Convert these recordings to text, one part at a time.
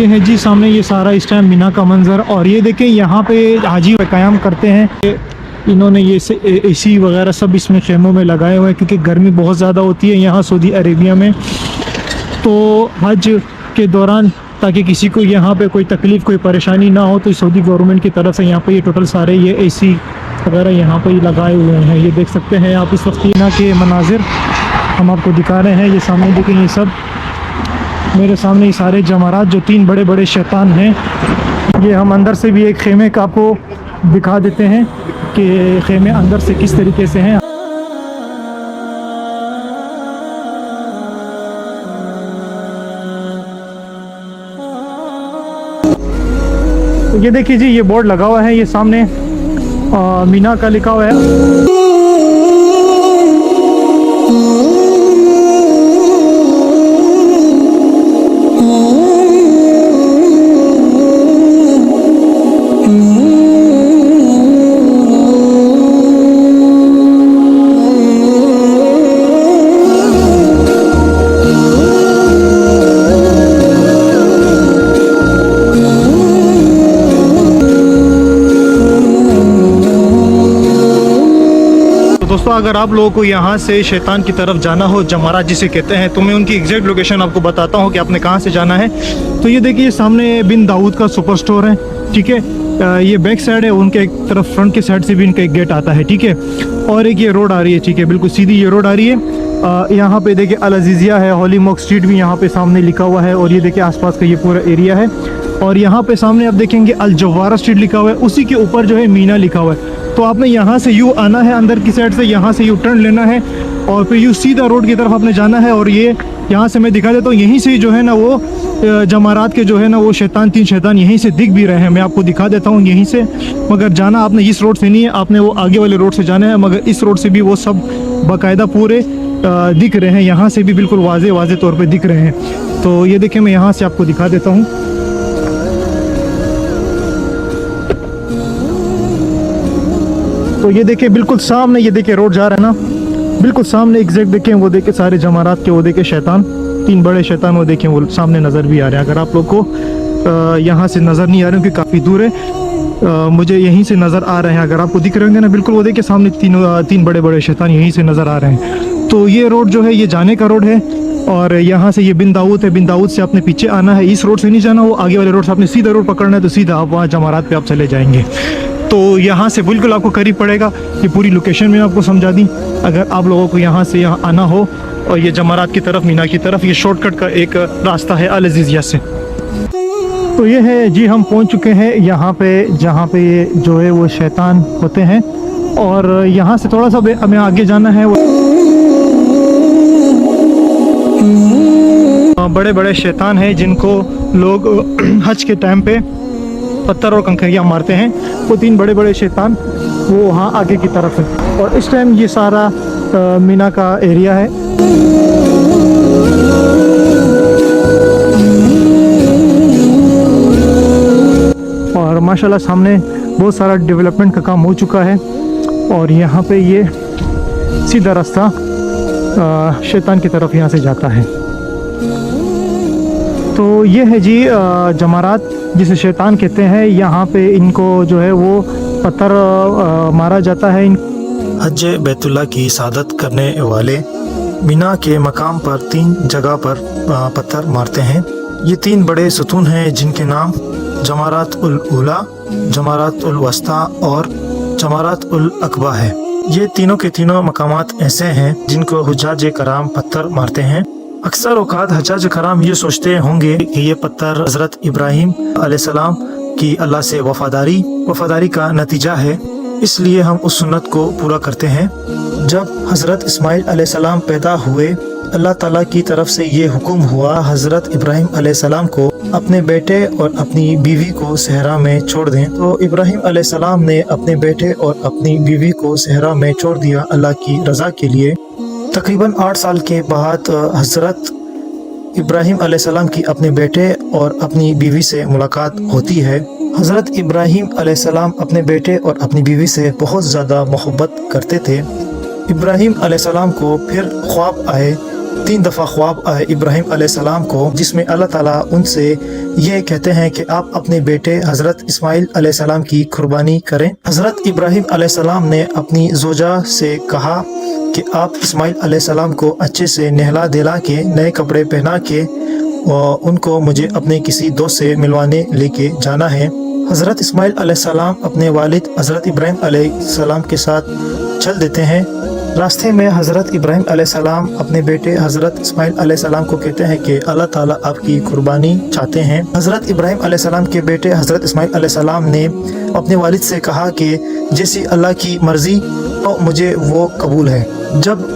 ये है जी सामने ये सारा इस टाइम मीना का मंजर। और ये देखें यहाँ पे हाजी क़याम करते हैं। इन्होंने ये एसी वगैरह सब इसमें खेमों में लगाए हुए हैं क्योंकि गर्मी बहुत ज़्यादा होती है यहाँ सऊदी अरेबिया में। तो हज के दौरान ताकि किसी को यहाँ पे कोई तकलीफ़ कोई परेशानी ना हो तो सऊदी गवर्नमेंट की तरफ से यहाँ पे ये टोटल सारे ये एसी वगैरह यहाँ पे लगाए हुए हैं। ये देख सकते हैं आप इस वक्त मीना के मनाजिर हम आपको दिखा रहे हैं। ये सामने देखें, ये सब मेरे सामने ये सारे जमारात जो 3 बड़े बड़े शैतान हैं। ये हम अंदर से भी एक खेमे का आपको दिखा देते हैं कि खेमे अंदर से किस तरीके से हैं। ये देखिए जी, ये बोर्ड लगा हुआ है, ये सामने मीना का लिखा हुआ है। दोस्तों, अगर आप लोगों को यहाँ से शैतान की तरफ जाना हो, जमारात जिसे कहते हैं, तो मैं उनकी एग्जैक्ट लोकेशन आपको बताता हूँ कि आपने कहाँ से जाना है। तो ये देखिए सामने बिन दाऊद का सुपर स्टोर है, ठीक है। ये बैक साइड है, उनके एक तरफ फ्रंट के साइड से भी इनका एक गेट आता है, ठीक है। और एक ये रोड आ रही है, ठीक है, बिल्कुल सीधी ये रोड आ रही है। यहाँ पे देखिए अल अजीज़िया है, हॉली मॉक स्ट्रीट भी यहाँ पे सामने लिखा हुआ है। और ये देखिए आसपास का ये पूरा एरिया है। और यहाँ पे सामने आप देखेंगे अल जवारा स्ट्रीट लिखा हुआ है, उसी के ऊपर जो है मीना लिखा हुआ है। तो आपने यहाँ से यू आना है अंदर की साइड से, यहाँ से यू टर्न लेना है और फिर यू सीधा रोड की तरफ आपने जाना है। और ये यहाँ से मैं दिखा देता हूँ, यहीं से जो है ना वो जमारात के जो है ना वो शैतान 3 शैतान यहीं से दिख भी रहे हैं। मैं आपको दिखा देता हूँ यहीं से, मगर जाना आपने इस रोड से नहीं है, आपने वो आगे वाले रोड से जाना है। मगर इस रोड से भी वो सब बाकायदा पूरे दिख रहे हैं, यहाँ से भी बिल्कुल वाजे तौर पर दिख रहे हैं। तो ये देखें, मैं यहाँ से आपको दिखा देता हूँ। तो ये देखिए बिल्कुल सामने, ये देखिए रोड जा रहा है ना, बिल्कुल सामने एग्जैक्ट देखें, वो देखे सारे जमारात के, वो देखे शैतान 3 बड़े शैतान, वो देखें वो सामने नज़र भी आ रहे हैं। अगर आप लोग को यहाँ से नज़र नहीं आ रहे क्योंकि काफ़ी दूर है, मुझे यहीं से नज़र आ रहे हैं। अगर आपको दिख रहे होंगे ना, बिल्कुल वो देखे सामने 3 बड़े बड़े शैतान यहीं से नज़र आ रहे हैं। तो ये रोड जो है ये जाने का रोड है। और यहाँ से ये बिन दाऊद है, बिन दाऊद से आपने पीछे आना है, इस रोड से नहीं जाना, वो आगे वाले रोड से आपने सीधा रोड पकड़ना है, तो सीधा आप वहाँ जमारात पे आप चले जाएंगे। तो यहाँ से बिल्कुल आपको करीब पड़ेगा। ये पूरी लोकेशन मैंने आपको समझा दी। अगर आप लोगों को यहाँ से यहाँ आना हो और ये जमारात की तरफ, मीना की तरफ, ये शॉर्टकट का एक रास्ता है अल अजीज़िया से। तो ये है जी, हम पहुँच चुके हैं यहाँ पे जहाँ पे ये जो है वो शैतान होते हैं। और यहाँ से थोड़ा सा हमें आगे जाना है। बड़े बड़े शैतान हैं जिनको लोग हज के टाइम पे पत्थर और कंकरियाँ मारते हैं। वो 3 बड़े बड़े शैतान वो वहाँ आगे की तरफ है। और इस टाइम ये सारा मीना का एरिया है। और माशाल्लाह सामने बहुत सारा डेवलपमेंट का काम हो चुका है। और यहाँ पे ये सीधा रास्ता शैतान की तरफ यहाँ से जाता है। तो ये है जी जमारात जिसे शैतान कहते हैं। यहाँ पे इनको जो है वो पत्थर मारा जाता है। हज बैतुल्लाह की सादत करने वाले मीना के मकाम पर 3 जगह पर पत्थर मारते हैं। ये 3 बड़े सतून हैं जिनके नाम जमारात उल उला, जमारात उल वस्ता और जमारात उल अकबा है। ये तीनों के तीनों मकामात ऐसे हैं जिनको हुज्जाज कराम पत्थर मारते हैं। अक्सर औकात हज्जाज कराम ये सोचते होंगे कि ये पत्थर हज़रत इब्राहीम अलैहिस्सलाम की अल्लाह से वफादारी का नतीजा है, इसलिए हम उस सुन्नत को पूरा करते हैं। जब हज़रत इस्माइल अलैहिस्सलाम पैदा हुए, अल्लाह ताला की तरफ से ये हुक्म हुआ हज़रत इब्राहीम अलैहिस्सलाम को अपने बेटे और अपनी बीवी को सहरा में छोड़ दें। तो इब्राहीम अलैहिस्सलाम ने अपने बेटे और अपनी बीवी को सहरा में छोड़ दिया अल्लाह की रज़ा के लिए। तकरीबन 8 साल के बाद हज़रत इब्राहीम अलैहिस्सलाम की अपने बेटे और अपनी बीवी से मुलाकात होती है। हज़रत इब्राहीम अलैहिस्सलाम अपने बेटे और अपनी बीवी से बहुत ज़्यादा मोहब्बत करते थे। इब्राहीम अलैहिस्सलाम को फिर ख्वाब आए, 3 दफ़ा ख्वाब आए इब्राहीम अलैहिस्सलाम को, जिसमें अल्लाह ताला उनसे ये कहते हैं कि आप अपने बेटे हज़रत इस्माइल अलैहिस्सलाम की कुर्बानी करें। हज़रत इब्राहिम अलैहिस्सलाम ने अपनी जोजा से कहा कि आप इस्माइल अलैहिस्सलाम को अच्छे से नहला दिला के नए कपड़े पहना के उनको मुझे अपने किसी दोस्त से मिलवाने लेके जाना है। हज़रत इस्माइल अलैहिस्सलाम अपने वालिद हज़रत इब्राहिम अलैहिस्सलाम के साथ चल देते हैं। रास्ते में हज़रत इब्राहिम अलैहिस्सलाम अपने बेटे हज़रत इस्माइल अलैहिस्सलाम को कहते हैं कि अल्लाह ताला आपकी कुर्बानी चाहते हैं। हज़रत इब्राहिम अलैहिस्सलाम के बेटे हज़रत इस्माइल अलैहिस्सलाम ने अपने वालिद से कहा कि जैसी अल्लाह की मर्ज़ी तो मुझे वो कबूल है। जब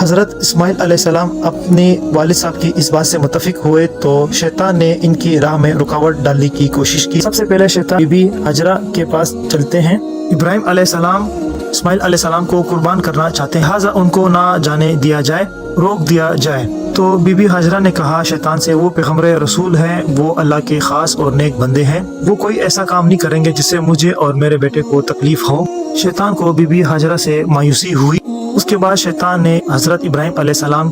हज़रत इस्माइल अलैहिस्सलाम अपने वालिद साहब की इस बात से मुत्तफिक हुए तो शैतान ने इनकी राह में रुकावट डालने की कोशिश की। सबसे पहले शैतान बीबी हाजरा के पास चलते हैं। इब्राहिम अलैहिस्सलाम इस्माइल अलैहिस्सलाम को कुर्बान करना चाहते हैं, लिहाजा उनको ना जाने दिया जाए, रोक दिया जाए। तो बीबी हाजरा ने कहा शैतान से, वो पैगंबर रसूल हैं, वो अल्लाह के खास और नेक बंदे हैं, वो कोई ऐसा काम नहीं करेंगे जिससे मुझे और मेरे बेटे को तकलीफ हो। शैतान को बीबी हाजरा से मायूसी हुई। उसके बाद शैतान ने हज़रत इब्राहिम अलैहिस्सलाम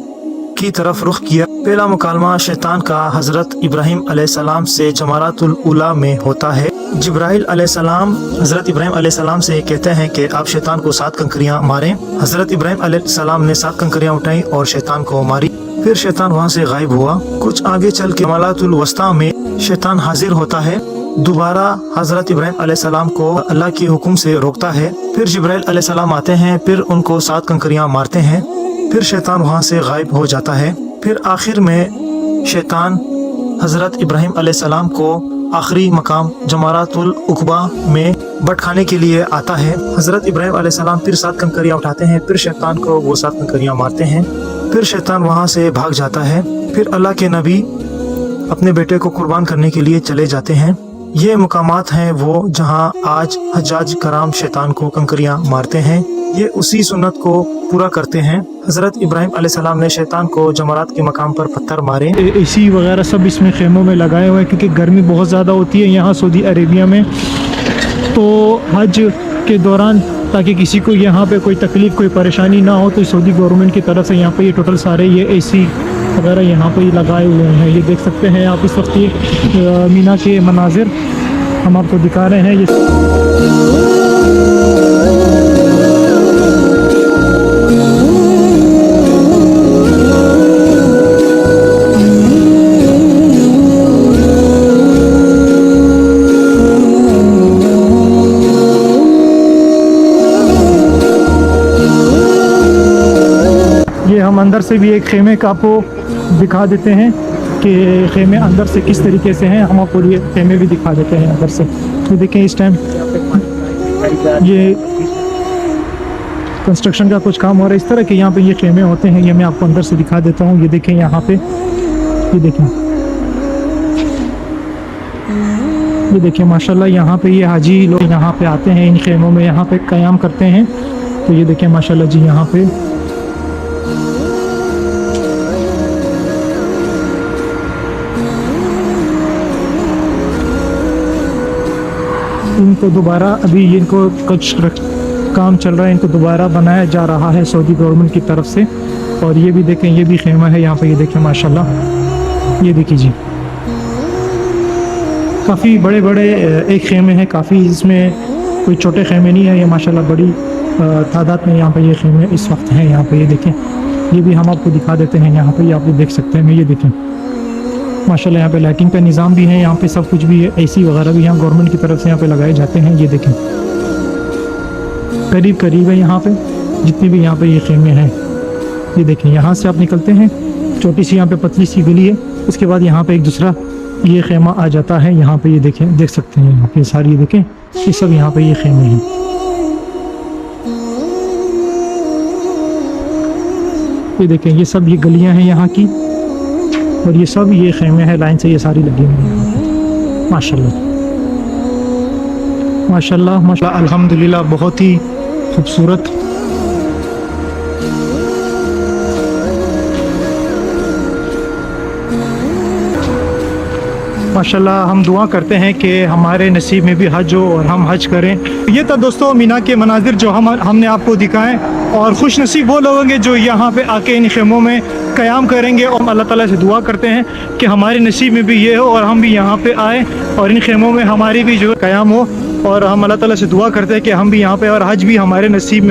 की तरफ रुख किया। पहला मुकालमा शैतान का हज़रत इब्राहिम अलैहिस्सलाम से जमारातुल उला में होता है। जिब्राइल अलैहिस्सलाम हज़रत इब्राहिम अलैहिस्सलाम से कहते हैं कि आप शैतान को 7 कंकरियां मारें। हज़रत इब्राहिम अलैहिस्सलाम ने 7 कंकरियां उठाई और शैतान को मारी। फिर शैतान वहां से गायब हुआ। कुछ आगे चल के जमारातुल वस्ता में शैतान हाजिर होता है। दोबारा हज़रत इब्राहिम अलैहिस्सलाम को अल्लाह के हुक्म से रोकता है। फिर जिब्राइल अलैहिस्सलाम आते हैं, फिर उनको 7 कंकरियां मारते हैं। फिर शैतान वहां से गायब हो जाता है। फिर आखिर में शैतान हज़रत इब्राहिम अलैहिस्सलाम को आखिरी मकाम जमारातुल उकबा में भटकाने के लिए आता है। हज़रत इब्राहिम अलैहिस्सलाम फिर 7 कंकरियां उठाते हैं। फिर शैतान को वो 7 कंकरियां मारते हैं। फिर शैतान वहां से भाग जाता है। फिर अल्लाह के नबी अपने बेटे को कुर्बान करने के लिए चले जाते हैं। ये मुकामात हैं वो जहाँ आज हज्जाज कराम शैतान को कंकरियां मारते हैं। ये उसी सुन्नत को पूरा करते हैं। हज़रत इब्राहिम अलैहिस्सलाम ने शैतान को जमरात के मकाम पर पत्थर मारे। एसी वगैरह सब इसमें खेमों में लगाए हुए हैं क्योंकि गर्मी बहुत ज़्यादा होती है यहाँ सऊदी अरेबिया में। तो हज के दौरान ताकि किसी को यहाँ पे कोई तकलीफ़ कोई परेशानी ना हो तो सऊदी गवर्नमेंट की तरफ से यहाँ पे ये टोटल सारे ये एसी वगैरह यहाँ पे लगाए हुए हैं। ये देख सकते हैं आप इस वक्त ये मीना के मनाजिर हम आपको दिखा रहे हैं। ये हम अंदर से भी एक खेमे का आपको दिखा देते हैं कि खेमे अंदर से किस तरीके से हैं। हम आपको ये खेमे भी दिखा देते हैं अंदर से। तो देखें इस टाइम ये कंस्ट्रक्शन का कुछ काम हो रहा है। इस तरह के यहाँ पे ये खेमे होते हैं। ये मैं आपको अंदर से दिखा देता हूँ। ये देखें यहाँ पे, ये देखें माशाल्लाह यहाँ पे ये हाजी लोग यहाँ पे आते हैं, इन खेमों में यहाँ पे क़याम करते हैं। तो ये देखें माशाल्लाह जी यहाँ पे इनको दोबारा अभी इनको कुछ काम चल रहा है, इनको दोबारा बनाया जा रहा है सऊदी गवर्नमेंट की तरफ से। और ये भी देखें, ये भी खेमा है यहाँ पे, ये देखें माशाल्लाह। ये देखिए जी काफ़ी बड़े बड़े एक खेमे हैं, काफ़ी इसमें कोई छोटे खेमे नहीं है। ये माशाल्लाह बड़ी तादाद में यहाँ पे ये खेमे इस वक्त हैं यहाँ पे। ये देखें, ये भी हम आपको दिखा देते हैं यहाँ पे, ये आप देख सकते हैं। ये देखें माशाल्लाह यहाँ पे लाइटिंग का निज़ाम भी है, यहाँ पे सब कुछ भी है। एसी वगैरह भी यहाँ गवर्नमेंट की तरफ से यहाँ पे लगाए जाते हैं। ये देखें करीब करीब है यहाँ पे जितने भी यहाँ पे ये खेमे हैं। ये देखें यहाँ से आप निकलते हैं, छोटी सी यहाँ पे पतली सी गली है, उसके बाद यहाँ पे एक दूसरा ये खेमा आ जाता है यहाँ पे। ये देखें, देख सकते हैं यहाँ पे सारी, ये देखें ये सब यहाँ पे ये खेमे हैं। ये देखें ये सब ये गलियाँ हैं यहाँ की और ये सब ये खेमे हैं, लाइन से ये सारी लगी हुई हैं। माशाल्लाह माशाल्लाह माशाल्लाह अल्हम्दुलिल्लाह, बहुत ही खूबसूरत। माशाल्लाह हम दुआ करते हैं कि हमारे नसीब में भी हज हो और हम हज करें। ये था दोस्तों मीना के मनाजिर जो हमने आपको दिखाएं, और खुश नसीब वो लोग होंगे जो यहाँ पे आके इन खेमों में क़याम करेंगे। और हम अल्लाह ताला से दुआ करते हैं कि हमारे नसीब में भी ये हो और हम भी यहाँ पे आए और इन खेमों में हमारी भी जो क़याम हो। और हम अल्लाह ताला से दुआ करते हैं कि हम भी यहाँ पे और हज भी हमारे नसीब में